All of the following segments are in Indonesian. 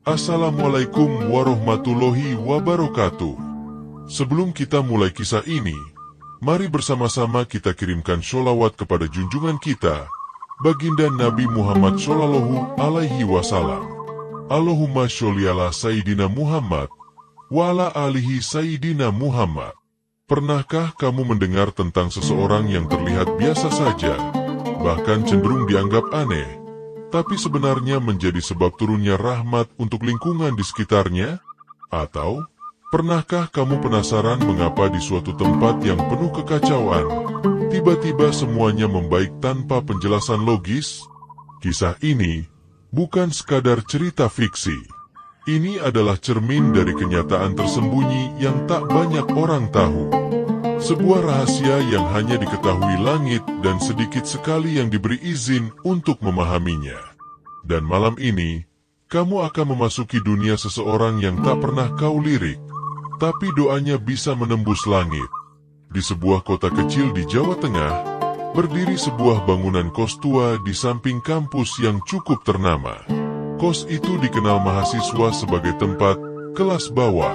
Assalamualaikum warahmatullahi wabarakatuh. Sebelum kita mulai kisah ini, mari bersama-sama kita kirimkan sholawat kepada junjungan kita, Baginda Nabi Muhammad Shallallahu Alaihi Wasallam. Allahumma sholli ala Sayyidina Muhammad wa ala alihi Sayyidina Muhammad. Pernahkah kamu mendengar tentang seseorang yang terlihat biasa saja, bahkan cenderung dianggap aneh, tapi sebenarnya menjadi sebab turunnya rahmat untuk lingkungan di sekitarnya? Atau, pernahkah kamu penasaran mengapa di suatu tempat yang penuh kekacauan, tiba-tiba semuanya membaik tanpa penjelasan logis? Kisah ini bukan sekadar cerita fiksi. Ini adalah cermin dari kenyataan tersembunyi yang tak banyak orang tahu. Sebuah rahasia yang hanya diketahui langit dan sedikit sekali yang diberi izin untuk memahaminya. Dan malam ini, kamu akan memasuki dunia seseorang yang tak pernah kau lirik, tapi doanya bisa menembus langit. Di sebuah kota kecil di Jawa Tengah, berdiri sebuah bangunan kos tua di samping kampus yang cukup ternama. Kos itu dikenal mahasiswa sebagai tempat kelas bawah,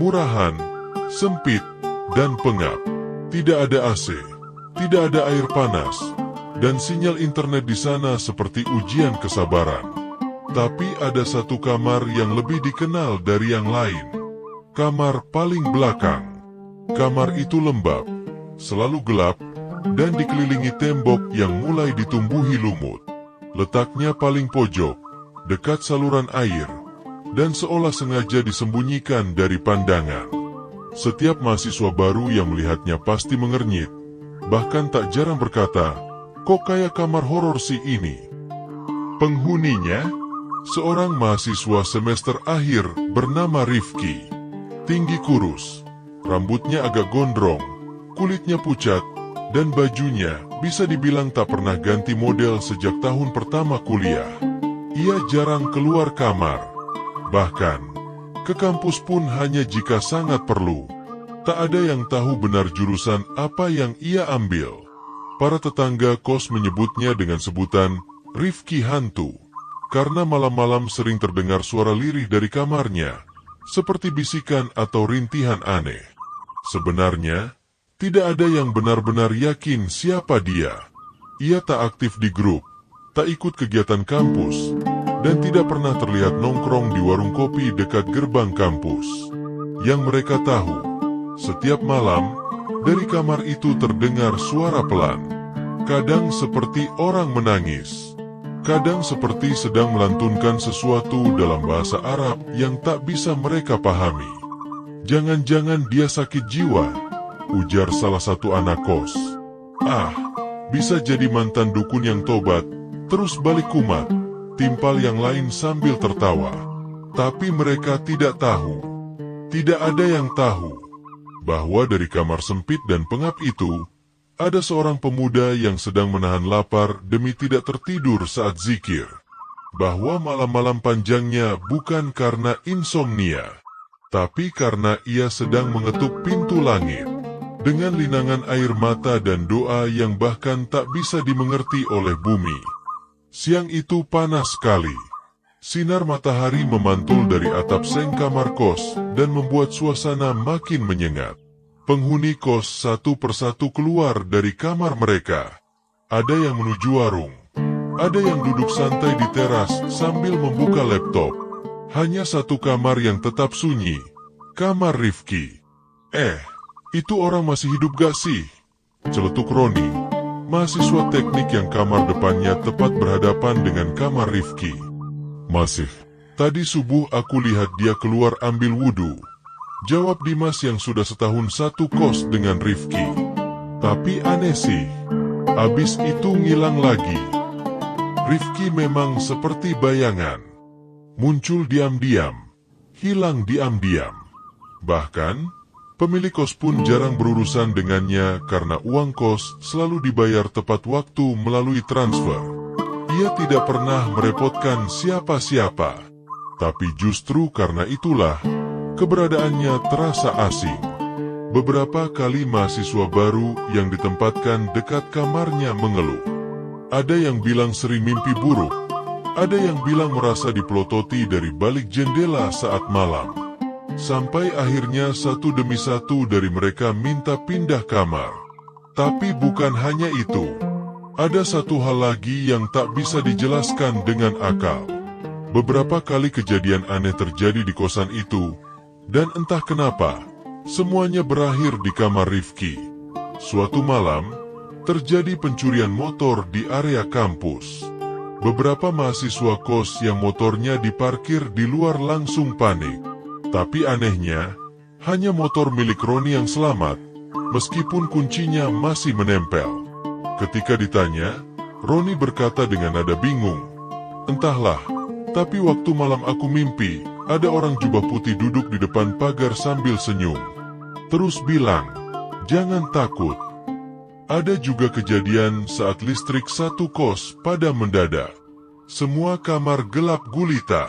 murahan, sempit, dan pengap. Tidak ada AC, tidak ada air panas, dan sinyal internet di sana seperti ujian kesabaran. Tapi ada satu kamar yang lebih dikenal dari yang lain. Kamar paling belakang. Kamar itu lembab, selalu gelap, dan dikelilingi tembok yang mulai ditumbuhi lumut. Letaknya paling pojok, dekat saluran air, dan seolah sengaja disembunyikan dari pandangan. Setiap mahasiswa baru yang melihatnya pasti mengernyit, bahkan tak jarang berkata, "Kok kayak kamar horor sih ini?" Penghuninya, seorang mahasiswa semester akhir bernama Rifki. Tinggi kurus, rambutnya agak gondrong, kulitnya pucat, dan bajunya bisa dibilang tak pernah ganti model sejak tahun pertama kuliah. Ia jarang keluar kamar, bahkan ke kampus pun hanya jika sangat perlu. Tak ada yang tahu benar jurusan apa yang ia ambil. Para tetangga kos menyebutnya dengan sebutan Rifki Hantu, karena malam-malam sering terdengar suara lirih dari kamarnya, seperti bisikan atau rintihan aneh. Sebenarnya, tidak ada yang benar-benar yakin siapa dia. Ia tak aktif di grup, tak ikut kegiatan kampus, dan tidak pernah terlihat nongkrong di warung kopi dekat gerbang kampus. Yang mereka tahu, setiap malam, dari kamar itu terdengar suara pelan. Kadang seperti orang menangis, kadang seperti sedang melantunkan sesuatu dalam bahasa Arab yang tak bisa mereka pahami. "Jangan-jangan dia sakit jiwa," ujar salah satu anak kos. "Ah, bisa jadi mantan dukun yang tobat, terus balik kumat," timpal yang lain sambil tertawa. Tapi mereka tidak tahu. Tidak ada yang tahu bahwa dari kamar sempit dan pengap itu, ada seorang pemuda yang sedang menahan lapar demi tidak tertidur saat zikir. Bahwa malam-malam panjangnya bukan karena insomnia, tapi karena ia sedang mengetuk pintu langit dengan linangan air mata dan doa yang bahkan tak bisa dimengerti oleh bumi. Siang itu panas sekali. Sinar matahari memantul dari atap seng kamar kos dan membuat suasana makin menyengat. Penghuni kos satu persatu keluar dari kamar mereka. Ada yang menuju warung, ada yang duduk santai di teras sambil membuka laptop. Hanya satu kamar yang tetap sunyi, kamar Rifki. Itu orang masih hidup gak sih?" celetuk Roni, mahasiswa teknik yang kamar depannya tepat berhadapan dengan kamar Rifki. "Masih. Tadi subuh aku lihat dia keluar ambil wudhu," jawab Dimas yang sudah setahun satu kos dengan Rifki. "Tapi aneh sih, abis itu ngilang lagi." Rifki memang seperti bayangan. Muncul diam-diam, hilang diam-diam. Bahkan, pemilik kos pun jarang berurusan dengannya karena uang kos selalu dibayar tepat waktu melalui transfer. Ia tidak pernah merepotkan siapa-siapa. Tapi justru karena itulah, keberadaannya terasa asing. Beberapa kali mahasiswa baru yang ditempatkan dekat kamarnya mengeluh. Ada yang bilang sering mimpi buruk, Ada yang bilang merasa dipelototi dari balik jendela saat malam. Sampai akhirnya satu demi satu dari mereka minta pindah kamar. Tapi bukan hanya itu. Ada satu hal lagi yang tak bisa dijelaskan dengan akal. Beberapa kali kejadian aneh terjadi di kosan itu, dan entah kenapa, semuanya berakhir di kamar Rifki. Suatu malam, terjadi pencurian motor di area kampus. Beberapa mahasiswa kos yang motornya diparkir di luar langsung panik. Tapi anehnya, hanya motor milik Roni yang selamat, meskipun kuncinya masih menempel. Ketika ditanya, Roni berkata dengan nada bingung, "Entahlah, tapi waktu malam aku mimpi, ada orang jubah putih duduk di depan pagar sambil senyum. Terus bilang, 'Jangan takut.' Ada juga kejadian saat listrik satu kos padam mendadak. Semua kamar gelap gulita,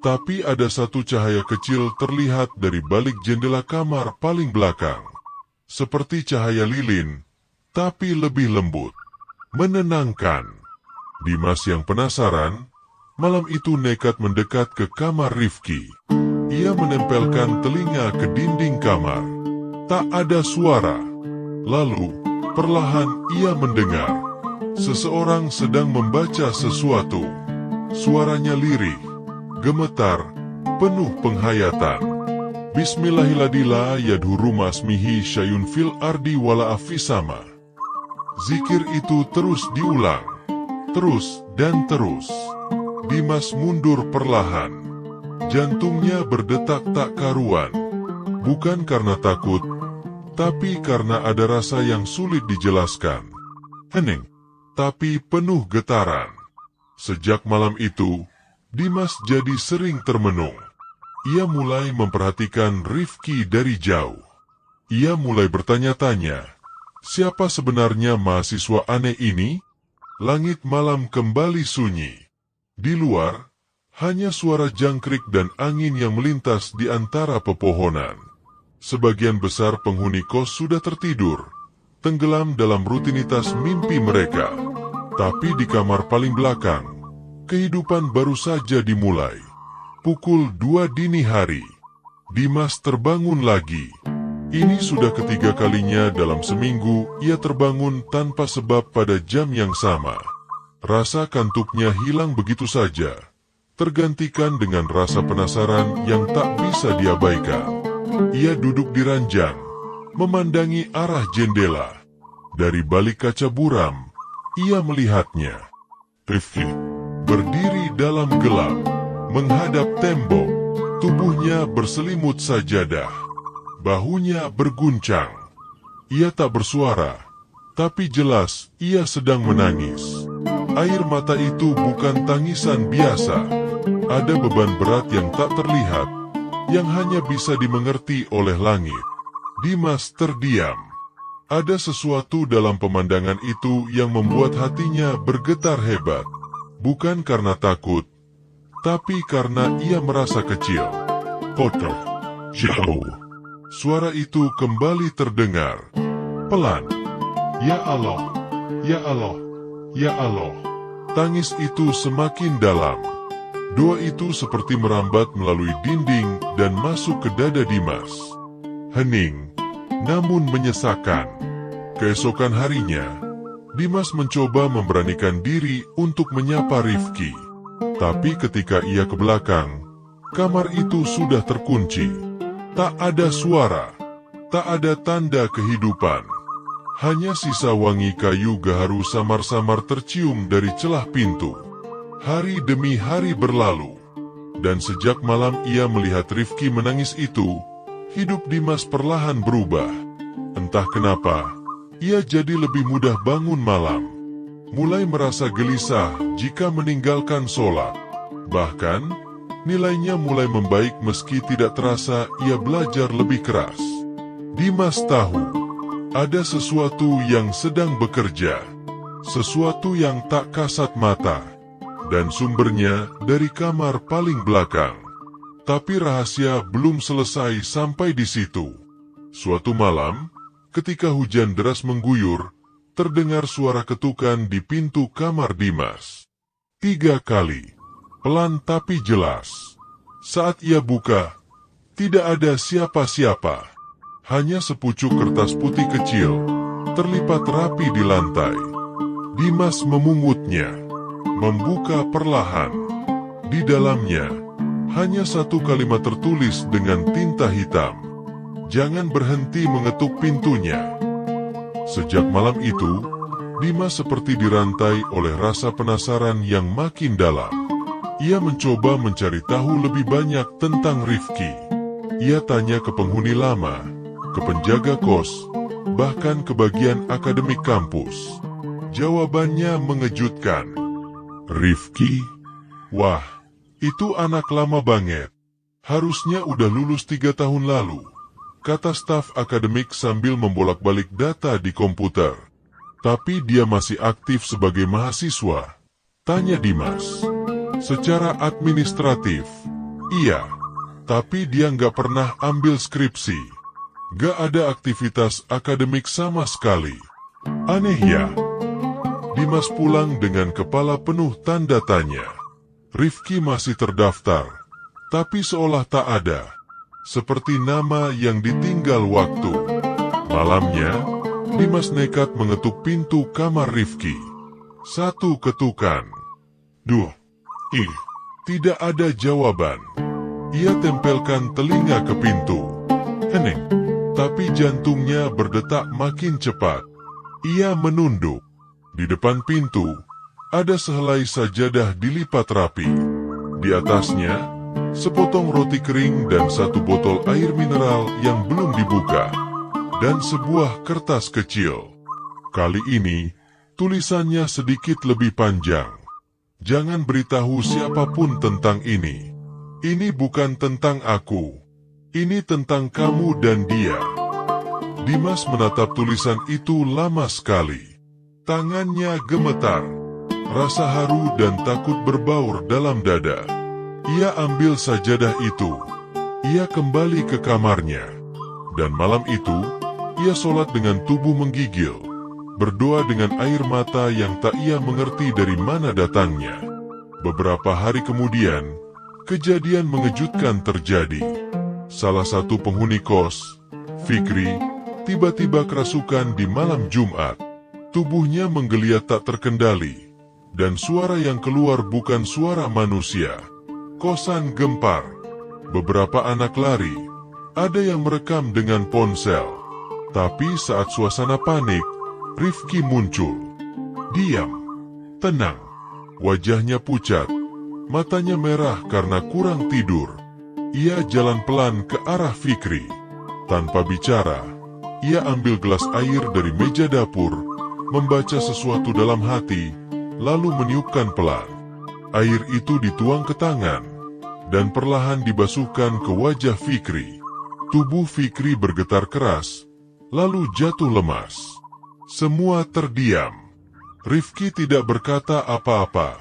tapi ada satu cahaya kecil terlihat dari balik jendela kamar paling belakang. Seperti cahaya lilin, tapi lebih lembut. Menenangkan. Dimas yang penasaran, malam itu nekat mendekat ke kamar Rifki. Ia menempelkan telinga ke dinding kamar. Tak ada suara. Lalu, perlahan ia mendengar seseorang sedang membaca sesuatu. Suaranya lirih, gemetar, penuh penghayatan. Bismillahilladillah yadhuru masmihi syayun fil ardi wala afisama. Zikir itu terus diulang, terus dan terus. Dimas mundur perlahan. Jantungnya berdetak tak karuan. Bukan karena takut, tapi karena ada rasa yang sulit dijelaskan. Hening, tapi penuh getaran. Sejak malam itu, Dimas jadi sering termenung. Ia mulai memperhatikan Rifki dari jauh. Ia mulai bertanya-tanya, siapa sebenarnya mahasiswa aneh ini? Langit malam kembali sunyi. Di luar, hanya suara jangkrik dan angin yang melintas di antara pepohonan. Sebagian besar penghuni kos sudah tertidur, tenggelam dalam rutinitas mimpi mereka. Tapi di kamar paling belakang, kehidupan baru saja dimulai. Pukul 2 dini hari, Dimas terbangun lagi. Ini sudah ketiga kalinya dalam seminggu ia terbangun tanpa sebab pada jam yang sama. Rasa kantuknya hilang begitu saja, tergantikan dengan rasa penasaran yang tak bisa diabaikan. Ia duduk di ranjang, memandangi arah jendela. Dari balik kaca buram, ia melihatnya. Rifki berdiri dalam gelap, menghadap tembok. Tubuhnya berselimut sajadah, bahunya berguncang. Ia tak bersuara, tapi jelas ia sedang menangis. Air mata itu bukan tangisan biasa. Ada beban berat yang tak terlihat, yang hanya bisa dimengerti oleh langit. Dimas terdiam. Ada sesuatu dalam pemandangan itu yang membuat hatinya bergetar hebat. Bukan karena takut, tapi karena ia merasa kecil, kotor, jauh. Suara itu kembali terdengar, pelan. Ya Allah, ya Allah, ya Allah. Tangis itu semakin dalam. Doa itu seperti merambat melalui dinding dan masuk ke dada Dimas. Hening, namun menyesakan. Keesokan harinya, Dimas mencoba memberanikan diri untuk menyapa Rifki. Tapi ketika ia ke belakang, kamar itu sudah terkunci. Tak ada suara, tak ada tanda kehidupan. Hanya sisa wangi kayu gaharu samar-samar tercium dari celah pintu. Hari demi hari berlalu, dan sejak malam ia melihat Rifki menangis itu, hidup Dimas perlahan berubah. Entah kenapa, ia jadi lebih mudah bangun malam, mulai merasa gelisah jika meninggalkan sholat. Bahkan, nilainya mulai membaik meski tidak terasa ia belajar lebih keras. Dimas tahu, ada sesuatu yang sedang bekerja, sesuatu yang tak kasat mata. Dan sumbernya dari kamar paling belakang. Tapi rahasia belum selesai sampai di situ. Suatu malam, ketika hujan deras mengguyur, terdengar suara ketukan di pintu kamar Dimas. 3 kali. pelan tapi jelas. Saat ia buka, tidak ada siapa-siapa. Hanya sepucuk kertas putih kecil, terlipat rapi di lantai. Dimas memungutnya, membuka perlahan. Di dalamnya, hanya satu kalimat tertulis dengan tinta hitam. Jangan berhenti mengetuk pintunya. Sejak malam itu, Dimas seperti dirantai oleh rasa penasaran yang makin dalam. Ia mencoba mencari tahu lebih banyak tentang Rifki. Ia tanya ke penghuni lama, ke penjaga kos, bahkan ke bagian akademik kampus. Jawabannya mengejutkan. Rifki? Wah, itu anak lama banget. Harusnya udah lulus 3 tahun lalu, kata staf akademik sambil membolak-balik data di komputer. Tapi dia masih aktif sebagai mahasiswa, tanya Dimas. Secara administratif, iya. Tapi dia nggak pernah ambil skripsi. Gak ada aktivitas akademik sama sekali. Aneh ya? Dimas pulang dengan kepala penuh tanda tanya. Rifki masih terdaftar, tapi seolah tak ada. Seperti nama yang ditinggal waktu. Malamnya, Dimas nekat mengetuk pintu kamar Rifki. 1 ketukan. Duh, tidak ada jawaban. Ia tempelkan telinga ke pintu. Hening. Tapi jantungnya berdetak makin cepat. Ia menunduk. Di depan pintu, ada sehelai sajadah dilipat rapi. Di atasnya, sepotong roti kering dan 1 botol air mineral yang belum dibuka. Dan sebuah kertas kecil. Kali ini, tulisannya sedikit lebih panjang. Jangan beritahu siapapun tentang ini. Ini bukan tentang aku. Ini tentang kamu dan dia. Dimas menatap tulisan itu lama sekali. Tangannya gemetar. Rasa haru dan takut berbaur dalam dada. Ia ambil sajadah itu. Ia kembali ke kamarnya. Dan malam itu, ia sholat dengan tubuh menggigil. Berdoa dengan air mata yang tak ia mengerti dari mana datangnya. Beberapa hari kemudian, kejadian mengejutkan terjadi. Salah satu penghuni kos, Fikri, tiba-tiba kerasukan di malam Jumat. Tubuhnya menggeliat tak terkendali, dan suara yang keluar bukan suara manusia. Kosan gempar, beberapa anak lari, ada yang merekam dengan ponsel. Tapi saat suasana panik, Rifki muncul. Diam, tenang, wajahnya pucat, matanya merah karena kurang tidur. Ia jalan pelan ke arah Fikri. Tanpa bicara, ia ambil gelas air dari meja dapur, membaca sesuatu dalam hati, lalu meniupkan pelan. Air itu dituang ke tangan, dan perlahan dibasuhkan ke wajah Fikri. Tubuh Fikri bergetar keras, lalu jatuh lemas. Semua terdiam. Rifki tidak berkata apa-apa.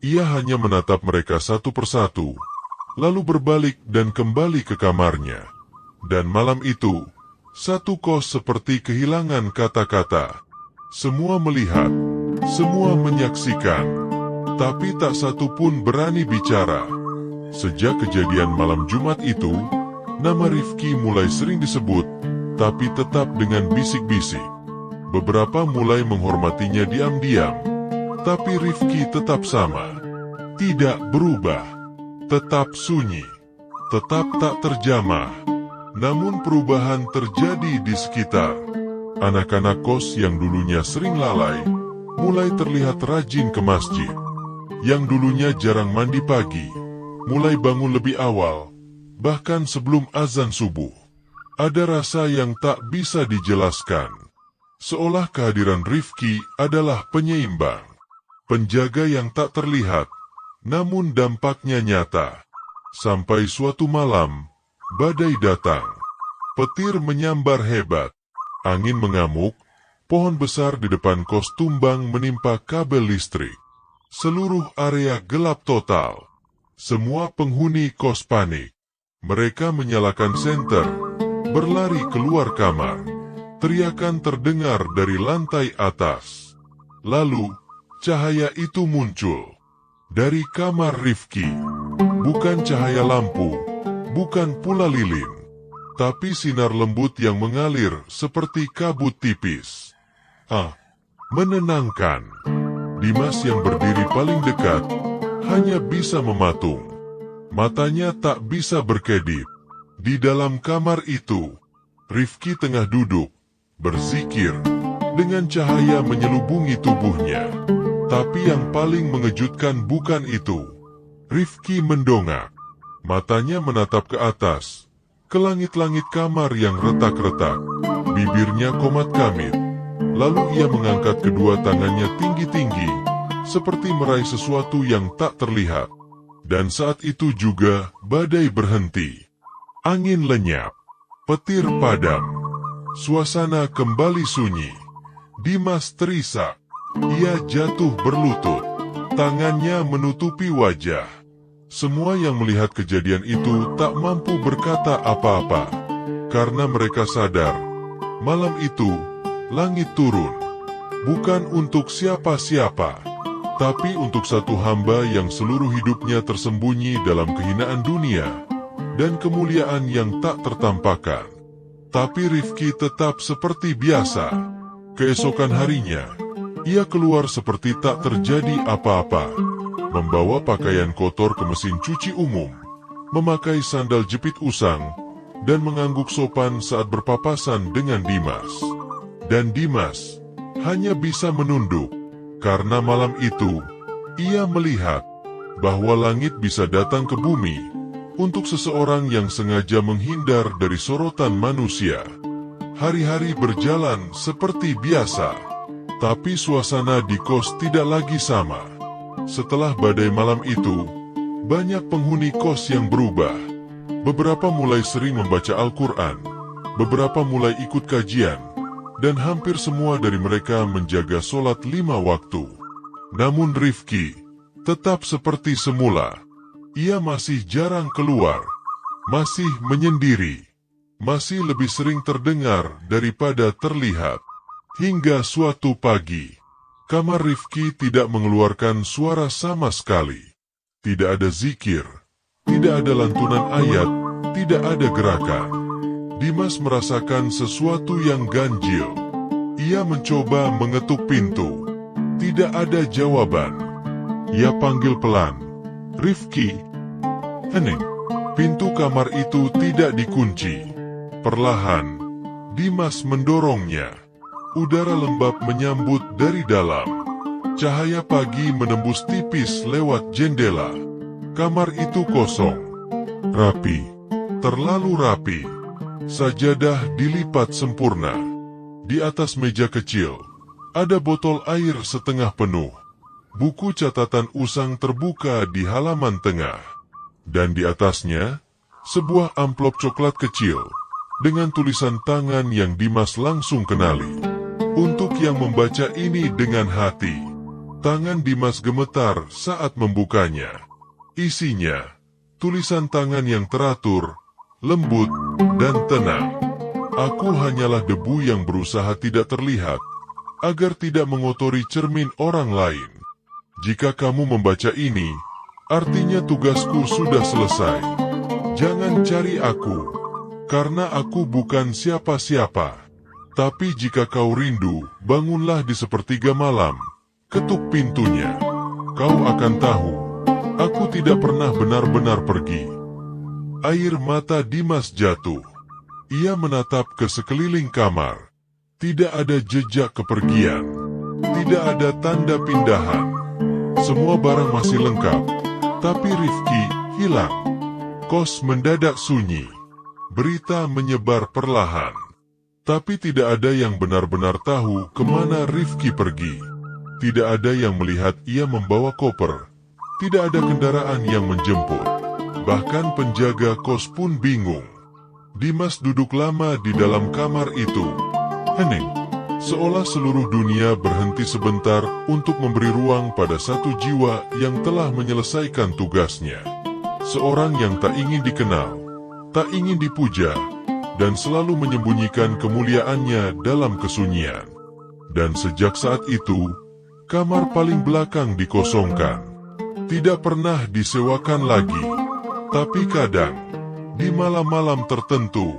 Ia hanya menatap mereka satu persatu, lalu berbalik dan kembali ke kamarnya. Dan malam itu, satu kos seperti kehilangan kata-kata. Semua melihat, semua menyaksikan, tapi tak satu pun berani bicara. Sejak kejadian malam Jumat itu, nama Rifki mulai sering disebut, tapi tetap dengan bisik-bisik. Beberapa mulai menghormatinya diam-diam, tapi Rifki tetap sama. Tidak berubah, tetap sunyi, tetap tak terjamah. Namun perubahan terjadi di sekitar. Anak-anak kos yang dulunya sering lalai, mulai terlihat rajin ke masjid. Yang dulunya jarang mandi pagi, mulai bangun lebih awal, bahkan sebelum azan subuh. Ada rasa yang tak bisa dijelaskan. Seolah kehadiran Rifki adalah penyeimbang. Penjaga yang tak terlihat, namun dampaknya nyata. Sampai suatu malam, badai datang. Petir menyambar hebat. Angin mengamuk, pohon besar di depan kos tumbang menimpa kabel listrik. Seluruh area gelap total. Semua penghuni kos panik. Mereka menyalakan senter, berlari keluar kamar. Teriakan terdengar dari lantai atas. Lalu, cahaya itu muncul. dari kamar Rifki. Bukan cahaya lampu, bukan pula lilin, tapi sinar lembut yang mengalir seperti kabut tipis. Menenangkan. Dimas yang berdiri paling dekat hanya bisa mematung. Matanya tak bisa berkedip. Di dalam kamar itu, Rifki tengah duduk, berzikir, dengan cahaya menyelubungi tubuhnya. Tapi yang paling mengejutkan bukan itu. Rifki mendongak. Matanya menatap ke atas, ke langit-langit kamar yang retak-retak. Bibirnya komat kamit. Lalu ia mengangkat kedua tangannya tinggi-tinggi, seperti meraih sesuatu yang tak terlihat. Dan saat itu juga badai berhenti. Angin lenyap. Petir padam. Suasana kembali sunyi. Dimas terisak. Ia jatuh berlutut. Tangannya menutupi wajah. Semua yang melihat kejadian itu tak mampu berkata apa-apa. Karena mereka sadar, malam itu, langit turun. Bukan untuk siapa-siapa, tapi untuk satu hamba yang seluruh hidupnya tersembunyi dalam kehinaan dunia dan kemuliaan yang tak tertampakkan. Tapi Rifki tetap seperti biasa. Keesokan harinya, ia keluar seperti tak terjadi apa-apa, membawa pakaian kotor ke mesin cuci umum, memakai sandal jepit usang, dan mengangguk sopan saat berpapasan dengan Dimas. Dan Dimas hanya bisa menunduk, karena malam itu, ia melihat bahwa langit bisa datang ke bumi untuk seseorang yang sengaja menghindar dari sorotan manusia. Hari-hari berjalan seperti biasa, tapi suasana di kos tidak lagi sama. Setelah badai malam itu, banyak penghuni kos yang berubah. Beberapa mulai sering membaca Al-Quran, beberapa mulai ikut kajian, dan hampir semua dari mereka menjaga sholat 5 waktu. Namun Rifki tetap seperti semula. Ia masih jarang keluar, masih menyendiri, masih lebih sering terdengar daripada terlihat. Hingga suatu pagi, kamar Rifki tidak mengeluarkan suara sama sekali. Tidak ada zikir, tidak ada lantunan ayat, tidak ada gerakan. Dimas merasakan sesuatu yang ganjil. Ia mencoba mengetuk pintu. Tidak ada jawaban. Ia panggil pelan, "Rifki." Hening. Pintu kamar itu tidak dikunci. Perlahan, Dimas mendorongnya. Udara lembab menyambut dari dalam. Cahaya pagi menembus tipis lewat jendela. Kamar itu kosong. Rapi. Terlalu rapi. Sajadah dilipat sempurna. Di atas meja kecil, ada botol air setengah penuh. Buku catatan usang terbuka di halaman tengah. Dan di atasnya, sebuah amplop coklat kecil, dengan tulisan tangan yang Dimas langsung kenali. Untuk yang membaca ini dengan hati, tangan Dimas gemetar saat membukanya. Isinya, tulisan tangan yang teratur, lembut, dan tenang. "Aku hanyalah debu yang berusaha tidak terlihat, agar tidak mengotori cermin orang lain. Jika kamu membaca ini, artinya tugasku sudah selesai. Jangan cari aku, karena aku bukan siapa-siapa. Tapi jika kau rindu, bangunlah di sepertiga malam, ketuk pintunya. Kau akan tahu, aku tidak pernah benar-benar pergi." Air mata Dimas jatuh. Ia menatap ke sekeliling kamar. Tidak ada jejak kepergian. Tidak ada tanda pindahan. Semua barang masih lengkap, tapi Rifki hilang. Kos mendadak sunyi. Berita menyebar perlahan. Tapi tidak ada yang benar-benar tahu kemana Rifki pergi. Tidak ada yang melihat ia membawa koper. Tidak ada kendaraan yang menjemput. Bahkan penjaga kos pun bingung. Dimas duduk lama di dalam kamar itu. Hening. Seolah seluruh dunia berhenti sebentar untuk memberi ruang pada satu jiwa yang telah menyelesaikan tugasnya. Seorang yang tak ingin dikenal, tak ingin dipuja, dan selalu menyembunyikan kemuliaannya dalam kesunyian. Dan sejak saat itu, kamar paling belakang dikosongkan. tidak pernah disewakan lagi. Tapi kadang, di malam-malam tertentu,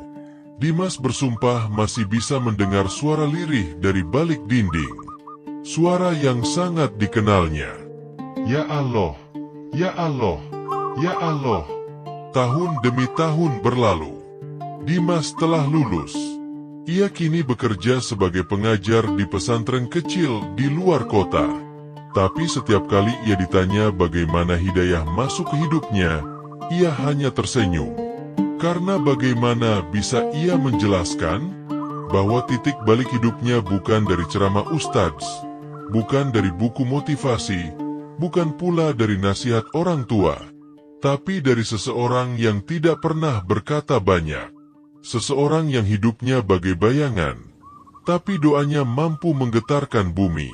Dimas bersumpah masih bisa mendengar suara lirih dari balik dinding. Suara yang sangat dikenalnya. Ya Allah, ya Allah, ya Allah. Tahun demi tahun berlalu. Dimas telah lulus. Ia kini bekerja sebagai pengajar di pesantren kecil di luar kota. Tapi setiap kali ia ditanya bagaimana hidayah masuk ke hidupnya, ia hanya tersenyum. Karena bagaimana bisa ia menjelaskan bahwa titik balik hidupnya bukan dari ceramah ustadz, bukan dari buku motivasi, bukan pula dari nasihat orang tua, tapi dari seseorang yang tidak pernah berkata banyak. Seseorang yang hidupnya bagai bayangan, tapi doanya mampu menggetarkan bumi.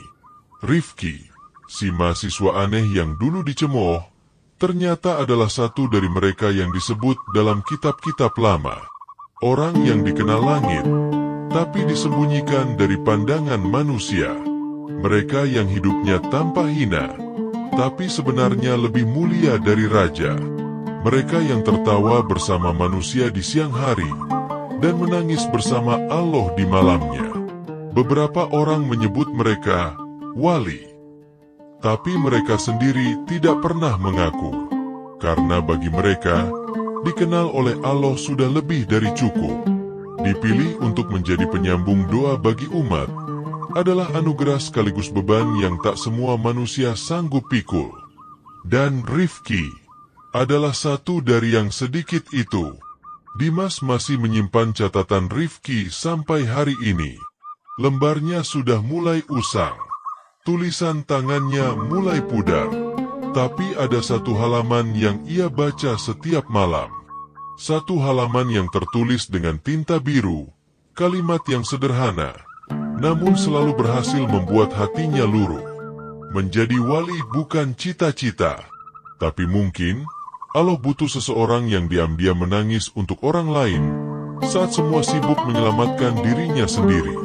Rifki, si mahasiswa aneh yang dulu dicemooh, ternyata adalah satu dari mereka yang disebut dalam kitab-kitab lama. Orang yang dikenal langit, tapi disembunyikan dari pandangan manusia. Mereka yang hidupnya tanpa hina, tapi sebenarnya lebih mulia dari raja. Mereka yang tertawa bersama manusia di siang hari, dan menangis bersama Allah di malamnya. Beberapa orang menyebut mereka wali. Tapi mereka sendiri tidak pernah mengaku, karena bagi mereka, dikenal oleh Allah sudah lebih dari cukup. Dipilih untuk menjadi penyambung doa bagi umat, adalah anugerah sekaligus beban yang tak semua manusia sanggup pikul. Dan Rifki adalah satu dari yang sedikit itu. Dimas masih menyimpan catatan Rifki sampai hari ini. Lembarnya sudah mulai usang. Tulisan tangannya mulai pudar, tapi ada satu halaman yang ia baca setiap malam. Satu halaman yang tertulis dengan tinta biru, kalimat yang sederhana, namun selalu berhasil membuat hatinya luruh. Menjadi wali bukan cita-cita, tapi mungkin Allah butuh seseorang yang diam-diam menangis untuk orang lain, saat semua sibuk menyelamatkan dirinya sendiri.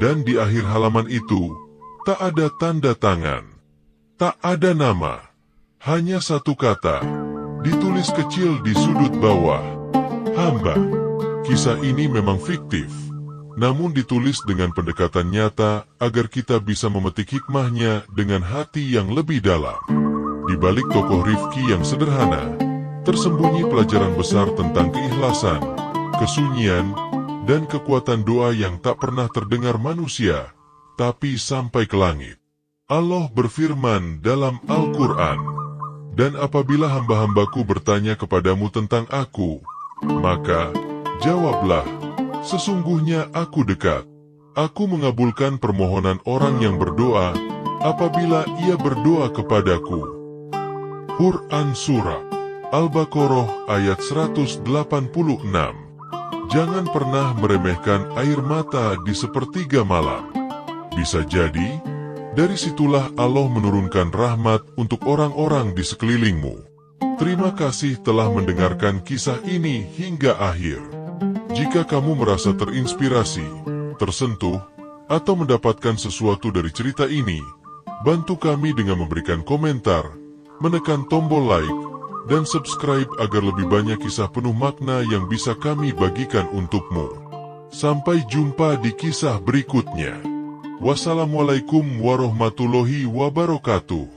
Dan di akhir halaman itu, tak ada tanda tangan, tak ada nama, hanya satu kata, ditulis kecil di sudut bawah. Hamba. Kisah ini memang fiktif, namun ditulis dengan pendekatan nyata agar kita bisa memetik hikmahnya dengan hati yang lebih dalam. Di balik tokoh Rifki yang sederhana, tersembunyi pelajaran besar tentang keikhlasan, kesunyian, dan kekuatan doa yang tak pernah terdengar manusia, tapi sampai ke langit. Allah berfirman dalam Al-Quran, "Dan apabila hamba-hambaku bertanya kepadamu tentang aku, maka jawablah, sesungguhnya aku dekat. Aku mengabulkan permohonan orang yang berdoa apabila ia berdoa kepadaku." Quran Surah Al-Baqarah ayat 186. Jangan pernah meremehkan air mata di sepertiga malam. Bisa jadi, dari situlah Allah menurunkan rahmat untuk orang-orang di sekelilingmu. Terima kasih telah mendengarkan kisah ini hingga akhir. Jika kamu merasa terinspirasi, tersentuh, atau mendapatkan sesuatu dari cerita ini, bantu kami dengan memberikan komentar, menekan tombol like, dan subscribe agar lebih banyak kisah penuh makna yang bisa kami bagikan untukmu. Sampai jumpa di kisah berikutnya. Wassalamualaikum warahmatullahi wabarakatuh.